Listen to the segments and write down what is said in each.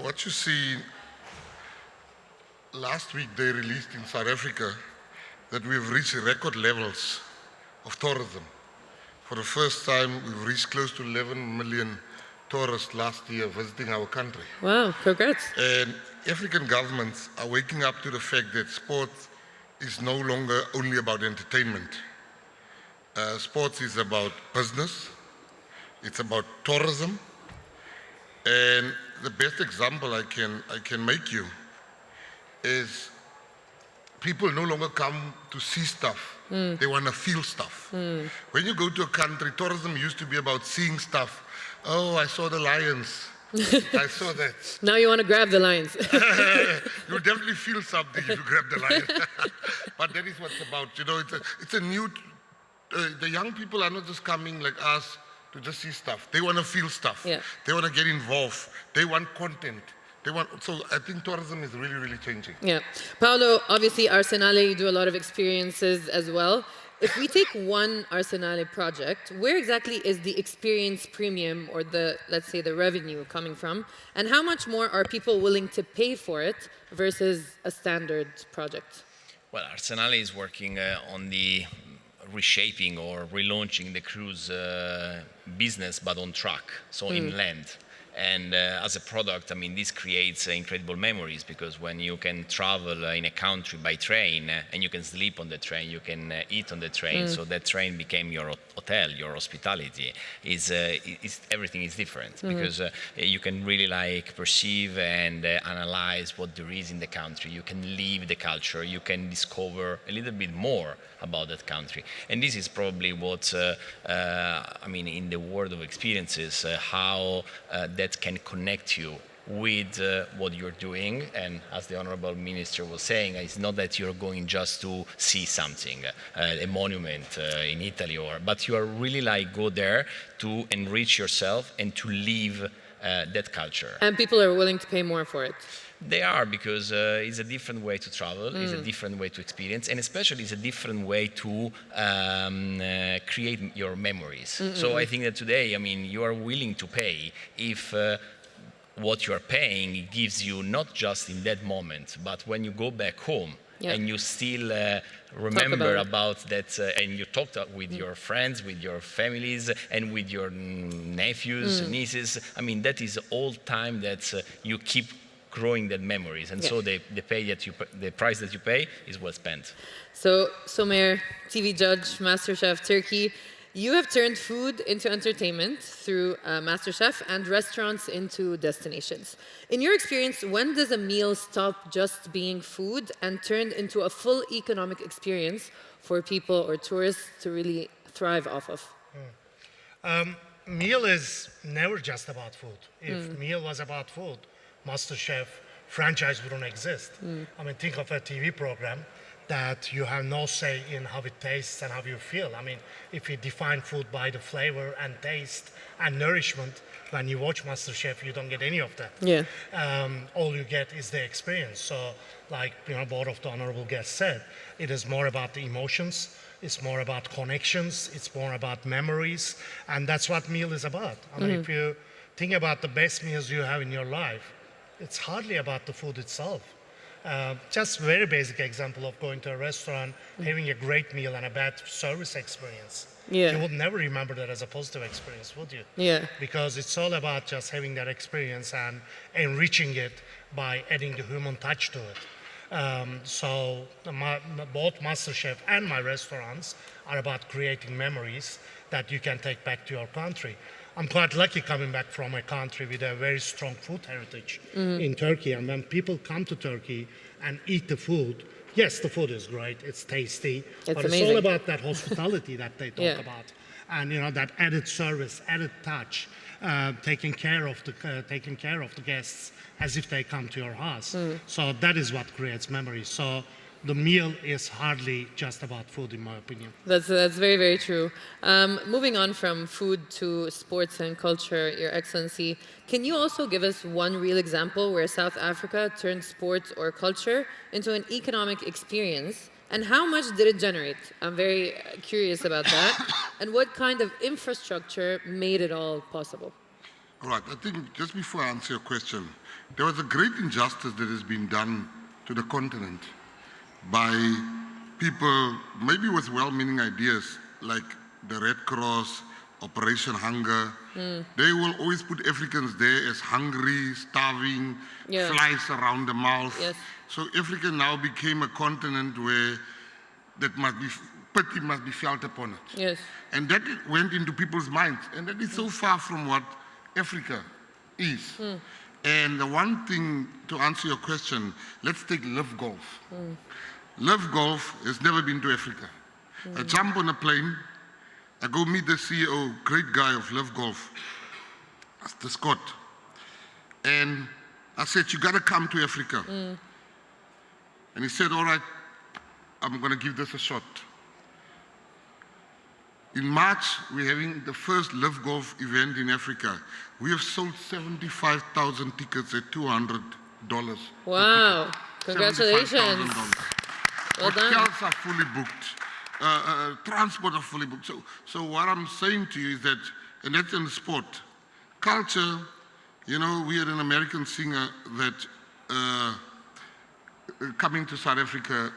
what you see, last week they released in South Africa that we've reached record levels of tourism. For the first time, we've reached close to 11 million tourists last year visiting our country. Wow, congrats. And African governments are waking up to the fact that sport is no longer only about entertainment. Sports is about business, it's about tourism, and the best example I can make you is people no longer come to see stuff, they want to feel stuff. When you go to a country, tourism used to be about seeing stuff. Oh, I saw the lions. I saw that. Now you want to grab the lions. You definitely feel something if you grab the lion. But that is what it's about. You know, it's a new, the young people are not just coming like us to just see stuff. They want to feel stuff. Yeah. They want to get involved. They want content. So I think tourism is really, really changing. Yeah. Paolo, obviously Arsenale, you do a lot of experiences as well. If we take one Arsenale project, where exactly is the experience premium or the, let's say, the revenue coming from? And how much more are people willing to pay for it versus a standard project? Well, Arsenale is working on the reshaping or relaunching the cruise business, but on track, so inland. And as a product, I mean, this creates incredible memories because when you can travel in a country by train and you can sleep on the train, you can eat on the train, so that train became your hotel, your hospitality. Everything is different because you can really like perceive and analyze what there is in the country. You can live the culture. You can discover a little bit more about that country. And this is probably what, I mean, in the world of experiences, how that can connect you with what you're doing. And as the Honorable Minister was saying, it's not that you're going just to see something, a monument in Italy, but you are really like go there to enrich yourself and to live that culture. And people are willing to pay more for it. They are, because it's a different way to travel, it's a different way to experience, and especially it's a different way to create your memories. So I think that today, I mean, you are willing to pay if what you are paying gives you not just in that moment, but when you go back home and you still remember about that, and you talk with your friends, with your families, and with your nephews, nieces. I mean, that is all time that you keep growing that memories, and so the price that you pay is well spent. So, Somer, TV judge, MasterChef Turkey, you have turned food into entertainment through MasterChef and restaurants into destinations. In your experience, when does a meal stop just being food and turn into a full economic experience for people or tourists to really thrive off of? Meal is never just about food. If meal was about food, MasterChef franchise wouldn't exist. I mean, think of a TV program that you have no say in how it tastes and how you feel. I mean, if you define food by the flavor and taste and nourishment, when you watch MasterChef, you don't get any of that. Yeah. All you get is the experience. So, like both of the honorable guests said, it is more about the emotions. It's more about connections. It's more about memories, and that's what meal is about. I mean, if you think about the best meals you have in your life, it's hardly about the food itself. Just very basic example of going to a restaurant, having a great meal and a bad service experience. You would never remember that as a positive experience, would you? Yeah. Because it's all about just having that experience and enriching it by adding the human touch to it. So both MasterChef and my restaurants are about creating memories that you can take back to your country. I'm quite lucky coming back from a country with a very strong food heritage in Turkey. And when people come to Turkey and eat the food, yes, the food is great, it's tasty, but amazing. it's all about that hospitality that they talk about. And that added service, added touch, taking care of the guests as if they come to your house. So that is what creates memories. So the meal is hardly just about food, in my opinion. That's very, very true. Moving on from food to sports and culture, Your Excellency, can you also give us one real example where South Africa turned sports or culture into an economic experience? And how much did it generate? I'm very curious about that. And what kind of infrastructure made it all possible? All right, I think just before I answer your question, there was a great injustice that has been done to the continent by people, maybe with well-meaning ideas, like the Red Cross, Operation Hunger. They will always put Africans there as hungry, starving, Yeah. flies around the mouth. Yes. So Africa now became a continent where that must be, pity must be felt upon it. Yes. And that went into people's minds. And that is so far from what Africa is. And the one thing, to answer your question, let's take Live Golf. Live Golf has never been to Africa. I jump on a plane, I go meet the CEO, great guy of Live Golf, Mr. Scott. And I said, you gotta come to Africa. And he said, all right, I'm gonna give this a shot. In March, we're having the first Live Golf event in Africa. We have sold 75,000 tickets at $200. Wow. Congratulations. $75,000. Well done. Hotels are fully booked. Transport are fully booked. So what I'm saying to you is that, and that's in sport, culture, you know, we had an American singer that coming to South Africa,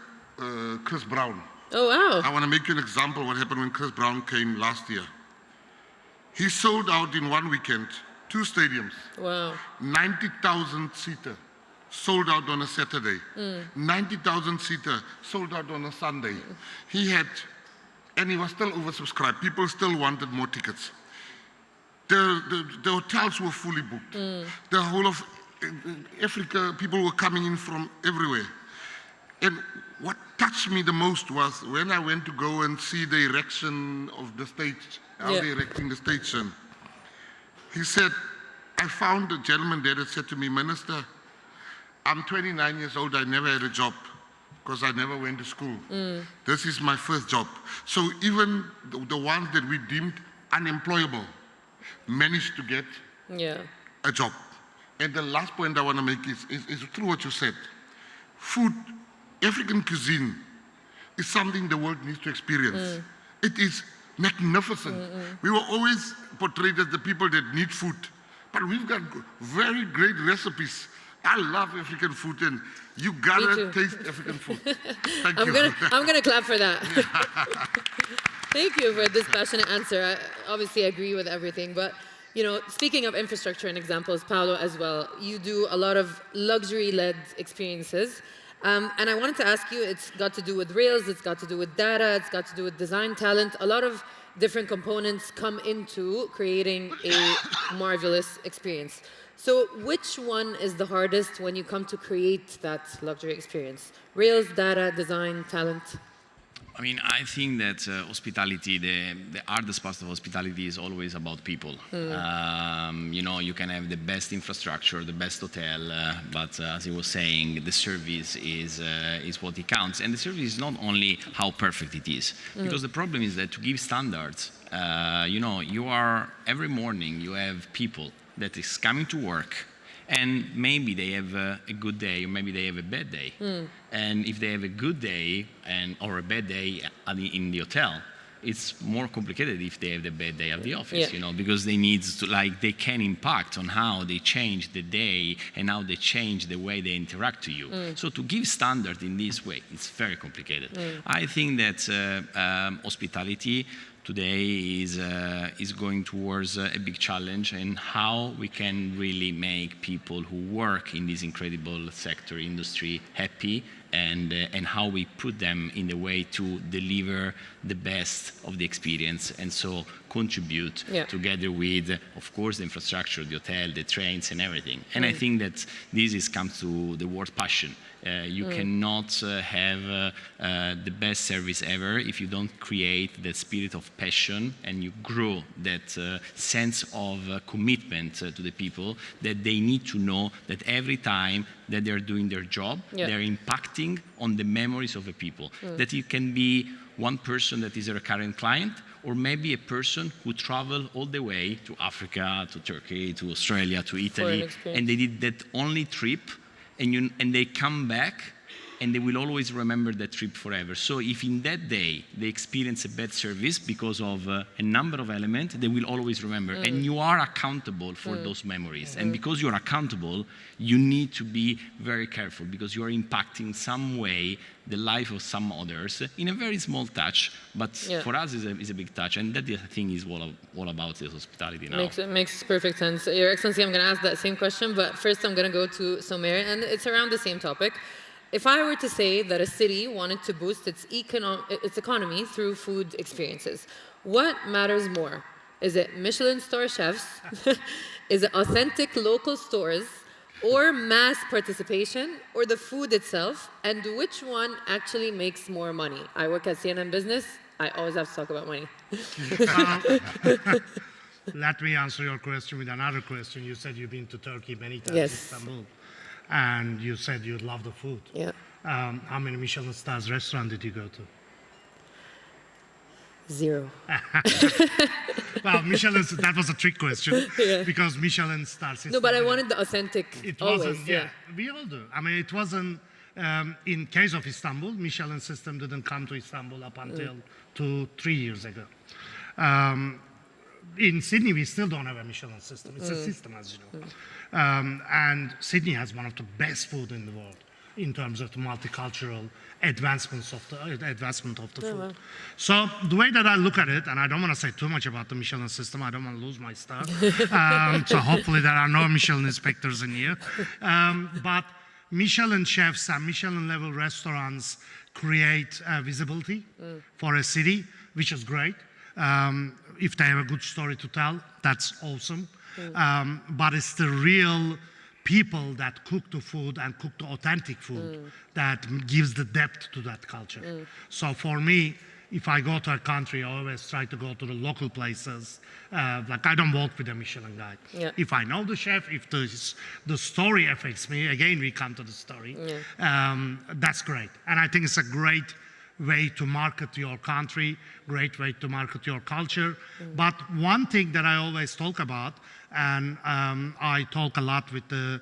Chris Brown. Oh, wow. I want to make you an example of what happened when Chris Brown came last year. He sold out in one weekend, 2 stadiums, Wow. 90,000 seater, sold out on a Saturday, 90,000 seater, sold out on a Sunday. He had, and he was still oversubscribed. People still wanted more tickets. The hotels were fully booked. The whole of Africa, people were coming in from everywhere. And what touched me the most was when I went to go and see the erection of the stage, how they're erecting the stage. And he said, I found a gentleman there that said to me, Minister, I'm 29 years old, I never had a job because I never went to school. This is my first job. So even the ones that we deemed unemployable managed to get a job. And the last point I want to make is through what you said. Food, African cuisine is something the world needs to experience. It is magnificent. We were always portrayed as the people that need food, but we've got very great recipes. I love African food, and you gotta taste African food. Thank you. I'm gonna clap for that. Thank you for this passionate answer. I obviously agree with everything, but you know, speaking of infrastructure and examples, Paolo as well, you do a lot of luxury-led experiences. And I wanted to ask you, it's got to do with Rails, it's got to do with data, it's got to do with design talent. A lot of different components come into creating a marvelous experience. So which one is the hardest when you come to create that luxury experience? Rails, data, design, talent? I mean, I think that hospitality, the hardest part of hospitality is always about people. You know, you can have the best infrastructure, the best hotel, but as he was saying, the service is what it counts. And the service is not only how perfect it is, because the problem is that to give standards, you know, every morning you have people that is coming to work, and maybe they have a good day, or maybe they have a bad day. And if they have a good day or a bad day in the hotel, it's more complicated if they have the bad day at the office, you know, because they need to, like, they can impact on how they change the day and how they change the way they interact to you. So to give standard in this way, it's very complicated. I think that hospitality today is going towards a big challenge, and how we can really make people who work in this incredible sector industry happy, and how we put them in the way to deliver the best of the experience, and so contribute together with, of course, the infrastructure, the hotel, the trains, and everything. And I think that this comes to the word passion. You cannot have the best service ever if you don't create that spirit of passion and you grow that sense of commitment to the people, that they need to know that every time that they're doing their job, they're impacting on the memories of the people. That it can be one person that is a recurring client, or maybe a person who traveled all the way to Africa, to Turkey, to Australia, to Italy, and they did that only trip, and they come back and they will always remember that trip forever. So if in that day they experience a bad service because of a number of elements, they will always remember. And you are accountable for those memories. And because you're accountable, you need to be very careful because you are impacting some way the life of some others in a very small touch, but for us is a big touch. And that, I think, is all about this hospitality now. Makes perfect sense. Your Excellency, I'm going to ask that same question, but first I'm going to go to Somer, and it's around the same topic. If I were to say that a city wanted to boost its economy through food experiences, what matters more? Is it Michelin star chefs? Is it authentic local stores? Or mass participation? Or the food itself? And which one actually makes more money? I work at CNN Business. I always have to talk about money. Let me answer your question with another question. You said you've been to Turkey many times, Yes. Istanbul, and you said you love the food. Yeah. How many Michelin stars restaurant did you go to? 0. Well, Michelin, that was a trick question because Michelin star system. No, but I wanted the authentic. It always, wasn't, yeah. We all do. I mean, it wasn't, in case of Istanbul, Michelin system didn't come to Istanbul up until 2-3 years ago. In Sydney, we still don't have a Michelin system. It's a system, as you know. And Sydney has one of the best food in the world in terms of the multicultural advancement of the food. wow. So the way that I look at it, and I don't want to say too much about the Michelin system, I don't want to lose my star. So hopefully there are no Michelin inspectors in here. But Michelin chefs and Michelin level restaurants create visibility for a city, which is great. If they have a good story to tell, that's awesome. But it's the real people that cook the food and cook the authentic food that gives the depth to that culture. So for me, if I go to a country, I always try to go to the local places. Like I don't walk with a Michelin guide. Yeah. If I know the chef, if the story affects me, again, we come to the story. That's great. And I think it's a great way to market your country, great way to market your culture. But one thing that I always talk about, and I talk a lot with the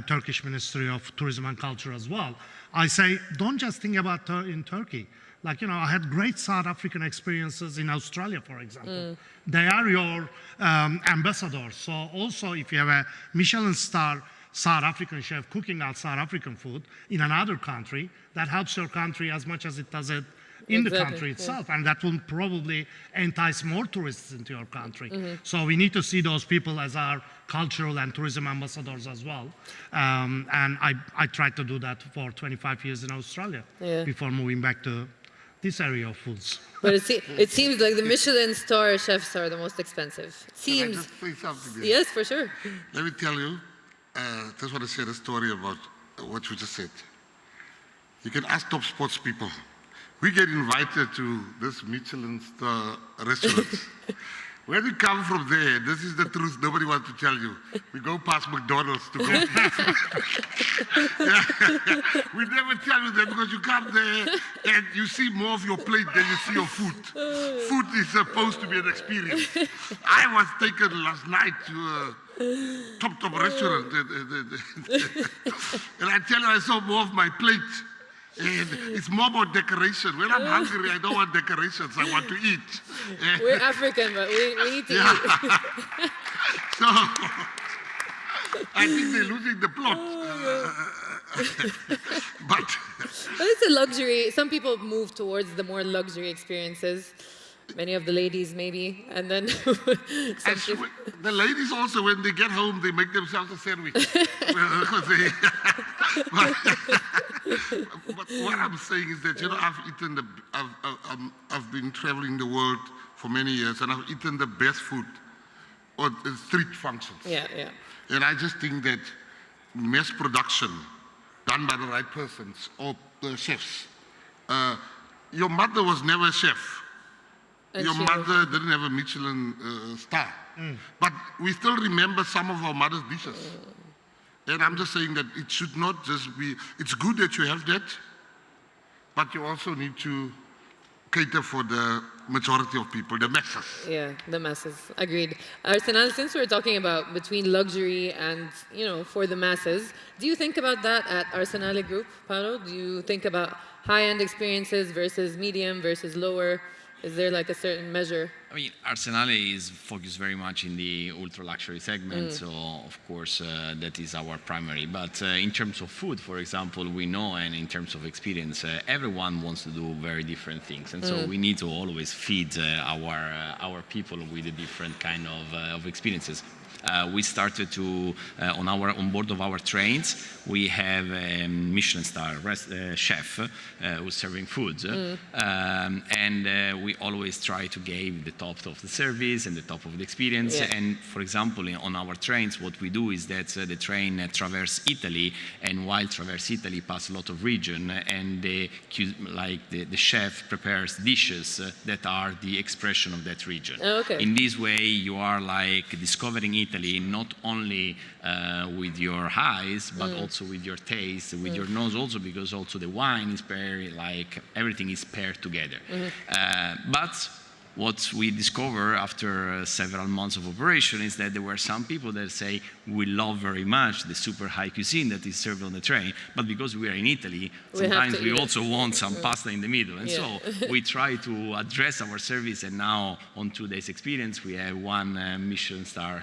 Turkish Ministry of Tourism and Culture as well, I say, don't just think about in Turkey. Like, I had great South African experiences in Australia, for example. They are your ambassadors. So also, if you have a Michelin star South African chef cooking out South African food in another country, that helps your country as much as it does it in the country itself. And that will probably entice more tourists into your country. So we need to see those people as our cultural and tourism ambassadors as well. And I tried to do that for 25 years in Australia before moving back to this area of foods. But it seems like the Michelin star chefs are the most expensive. It seems. Can I just say something there? Yes, for sure. Let me tell you, just want to share a story about what you just said. You can ask top sports people. We get invited to this Michelin star restaurant. When we come from there, this is the truth, nobody wants to tell you. We go past McDonald's to go. We never tell you that because you come there and you see more of your plate than you see your food. Food is supposed to be an experience. I was taken last night to a top restaurant. And I tell you, I saw more of my plate. And it's more about decoration. When I'm hungry, I don't want decorations. I want to eat. We're African, but we need to eat. So I think they're losing the plot. But it's a luxury. Some people move towards the more luxury experiences. Many of the ladies, maybe, and then the ladies also, when they get home, they make themselves a sandwich. But what I'm saying is that I've been traveling the world for many years, and I've eaten the best food on street functions. Yeah. And I just think that mass production done by the right persons or chefs. Your mother was never a chef. And your mother didn't have a Michelin star. But we still remember some of our mother's dishes. And I'm just saying that it should not just be, it's good that you have that, but you also need to cater for the majority of people, the masses. Yeah, the masses. Agreed. Arsenal, since we're talking about between luxury and, for the masses, do you think about that at Arsenale Group, Paolo? Do you think about high-end experiences versus medium versus lower? Is there like a certain measure? I mean, Arsenale is focused very much in the ultra luxury segment, so of course that is our primary. But in terms of food, for example, we know, and in terms of experience, everyone wants to do very different things, and so we need to always feed our people with a different kind of experiences. We started to on board of our trains. We have a Michelin star chef who's serving food, and we always try to give the top of the service and the top of the experience. Yeah. And for example, on our trains, what we do is that the train traverses Italy, and while traverse Italy, pass a lot of region, and the chef prepares dishes that are the expression of that region. Oh, okay. In this way, you are like discovering Italy not only with your eyes, but also with your taste, with your nose also, because also the wine is very, everything is paired together. But what we discover after several months of operation is that there were some people that say, we love very much the super high cuisine that is served on the train, but because we are in Italy, sometimes we also want some pasta in the middle. And so we try to address our service, and now on 2 days experience, we have one Michelin star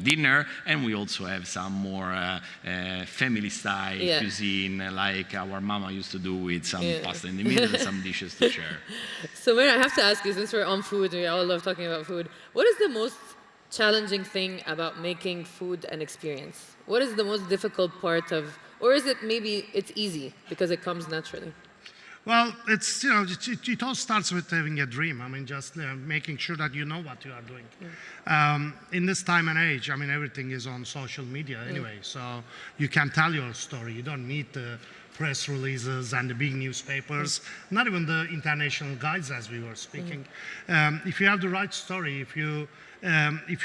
dinner, and we also have some more family style cuisine, like our mama used to do, with some pasta in the middle and some dishes to share. So, Mary, I have to ask you, since we're on food, we all love talking about food, what is the most challenging thing about making food an experience? What is the most difficult part of, or is it maybe it's easy because it comes naturally? Well, it's, it all starts with having a dream. I mean, just making sure that you know what you are doing. In this time and age, I mean, everything is on social media anyway, so you can tell your story. You don't need the press releases and the big newspapers, not even the international guides, as we were speaking. If you have the right story, if you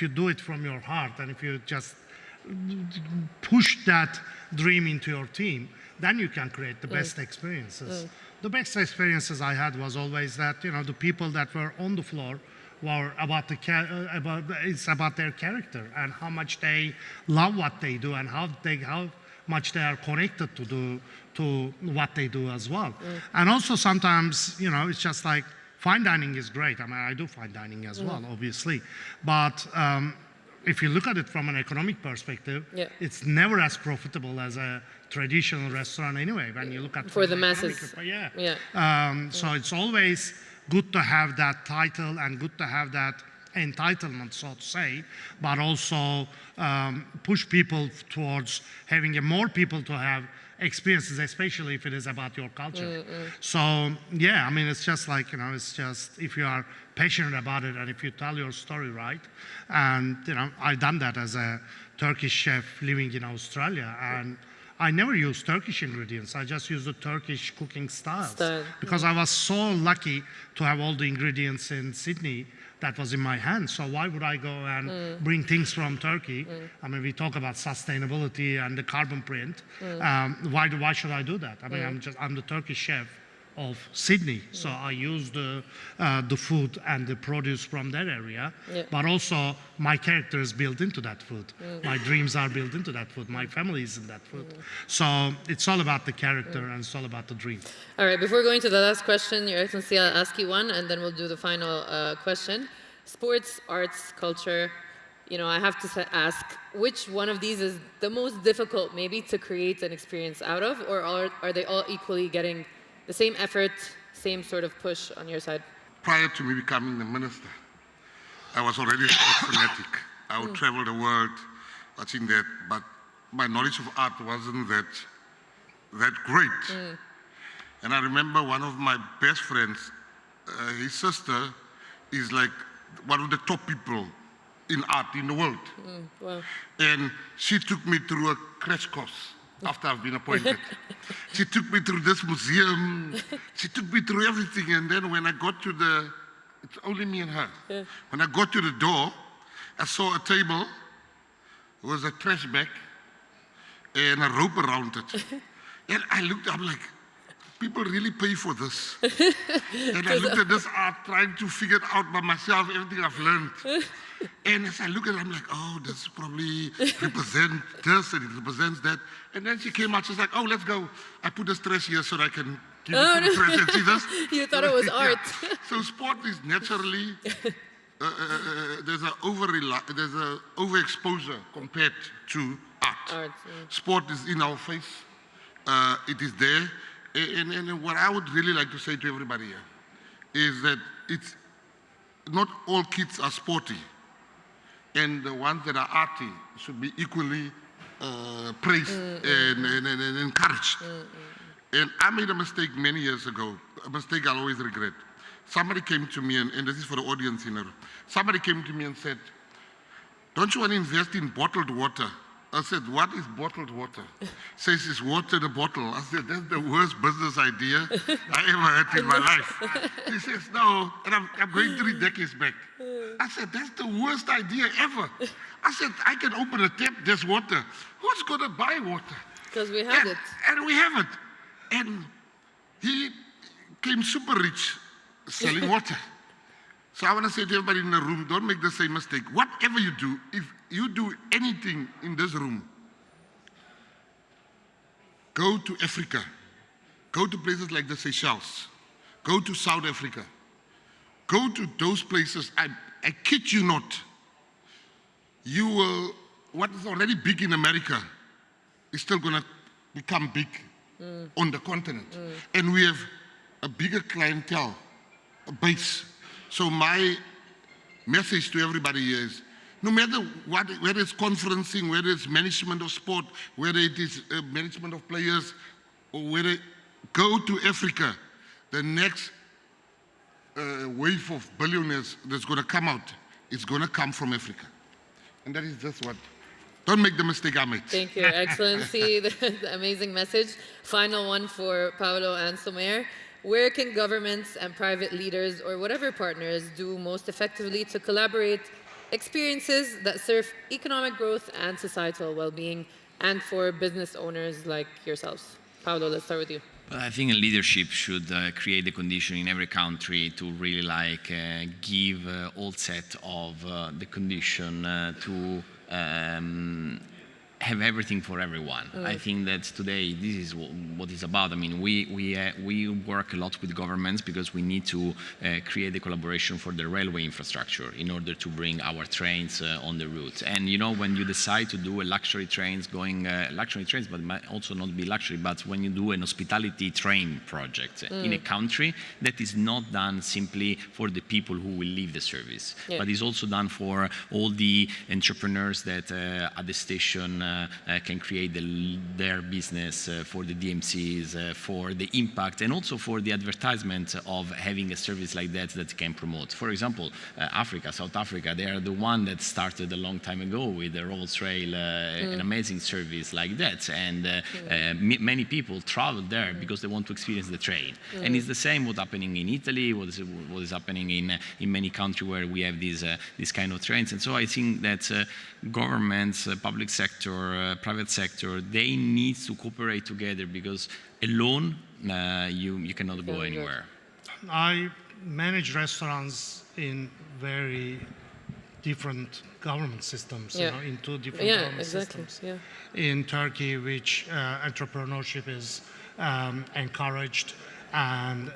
do it from your heart, and if you just push that dream into your team, then you can create the best experiences. The best experiences I had was always that, the people that were on the floor were it's about their character and how much they love what they do, and how much they are connected to what they do as well. And also sometimes, it's just like, fine dining is great. I mean, I do fine dining as well, obviously. But if you look at it from an economic perspective, it's never as profitable as a traditional restaurant anyway, when you look at for the masses. So it's always good to have that title and good to have that entitlement, so to say, but also push people towards having more people to have experiences, especially if it is about your culture. So yeah, I mean, it's just like, it's just, if you are passionate about it and if you tell your story right, and I've done that as a Turkish chef living in Australia, and I never use Turkish ingredients. I just use the Turkish cooking styles. Because I was so lucky to have all the ingredients in Sydney that was in my hands. So why would I go and bring things from Turkey? I mean, we talk about sustainability and the carbon print. Why should I do that? I mean, I'm the Turkish chef of Sydney, so I use the food and the produce from that area, but also my character is built into that food. My dreams are built into that food. My family is in that food. So it's all about the character and it's all about the dream. All right, before going to the last question, Your Excellency, I'll ask you one, and then we'll do the final question. Sports, arts, culture. I have to ask, which one of these is the most difficult maybe to create an experience out of, or are they all equally getting the same effort, same sort of push on your side? Prior to me becoming the minister, I was already a sports fanatic. I would travel the world watching that, but my knowledge of art wasn't that great. And I remember one of my best friends, his sister is like one of the top people in art in the world. Wow. And she took me through a crash course after I've been appointed. She took me through this museum. She took me through everything. And then when I got to it's only me and her. When I got to the door, I saw a table with a trash bag and a rope around it. And I looked up like, people really pay for this. And I looked at this art, trying to figure it out by myself, everything I've learned. And as I look at it, I'm like, oh, this probably represents this and it represents that. And then she came out, she's like, oh, let's go. I put the stress here so that I can give it to the press and see this. You thought it was art. So sport is naturally, there's a overexposure compared to art. Sport is in our face. It is there. And what I would really like to say to everybody here is that it's not all kids are sporty. And the ones that are arty should be equally praised and encouraged. And I made a mistake many years ago, a mistake I'll always regret. Somebody came to me, and this is for the audience here. Somebody came to me and said, don't you want to invest in bottled water? I said, what is bottled water? Says it's water in a bottle. I said, that's the worst business idea I ever heard in my life. He says, no, and I'm going 3 decades back. I said, that's the worst idea ever. I said, I can open a tap, there's water. Who's going to buy water? Because we have it. And we have it. And he came super rich selling water. So I want to say to everybody in the room, don't make the same mistake. Whatever you do, if you do anything in this room, go to Africa, go to places like the Seychelles, go to South Africa, go to those places, I kid you not, you will, what is already big in America is still going to become big on the continent. And we have a bigger clientele, a base. So my message to everybody is, no matter what, whether it's conferencing, whether it's management of sport, whether it is management of players, or whether, go to Africa. The next wave of billionaires that's going to come out is going to come from Africa. And that is just what, don't make the mistake I made. Thank you, Excellency. The amazing message. Final one for Paolo and Somer. Where can governments and private leaders or whatever partners do most effectively to collaborate experiences that serve economic growth and societal well-being and for business owners like yourselves? Paolo, let's start with you. Well, I think leadership should create the condition in every country to really give all set of the condition to have everything for everyone. I think that today this is what it's about. I mean, we work a lot with governments because we need to create the collaboration for the railway infrastructure in order to bring our trains on the route. And you know, when you decide to do a luxury trains going, luxury trains, but it might also not be luxury, but when you do an hospitality train project in a country, that is not done simply for the people who will leave the service, but is also done for all the entrepreneurs that at the station can create their business, for the DMCs, for the impact, and also for the advertisement of having a service like that that can promote. For example, Africa, South Africa, they are the one that started a long time ago with the Rolls Rail, an amazing service like that. And many people travel there because they want to experience the train. And it's the same what's happening in Italy, what is happening in many countries where we have these kind of trains. And so I think that governments, public sector, private sector, they need to cooperate together because alone you cannot go anywhere. I manage restaurants in very different government systems, you know, in 2 different government systems. In Turkey, which entrepreneurship is encouraged, and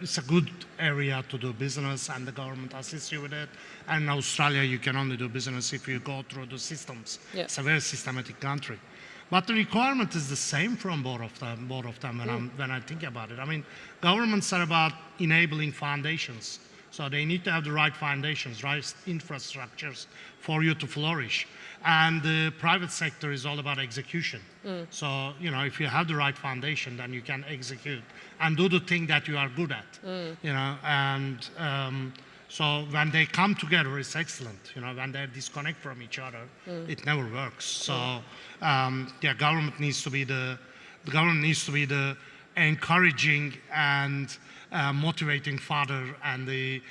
it's a good area to do business, and the government assists you with it. And in Australia, you can only do business if you go through the systems. It's a very systematic country. But the requirement is the same from both of them when I think about it. I mean, governments are about enabling foundations. So they need to have the right foundations, right infrastructures for you to flourish. And the private sector is all about execution. So, you know, if you have the right foundation, then you can execute and do the thing that you are good at, you know. And so when they come together, it's excellent. You know, when they disconnect from each other, it never works. So, government needs to be the encouraging and motivating father, and the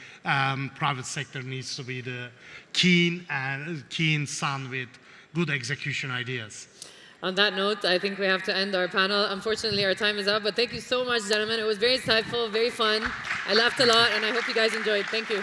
private sector needs to be the keen son with good execution ideas. On that note, I think we have to end our panel. Unfortunately, our time is up, but thank you so much, gentlemen. It was very insightful, very fun. I laughed a lot, and I hope you guys enjoyed. Thank you.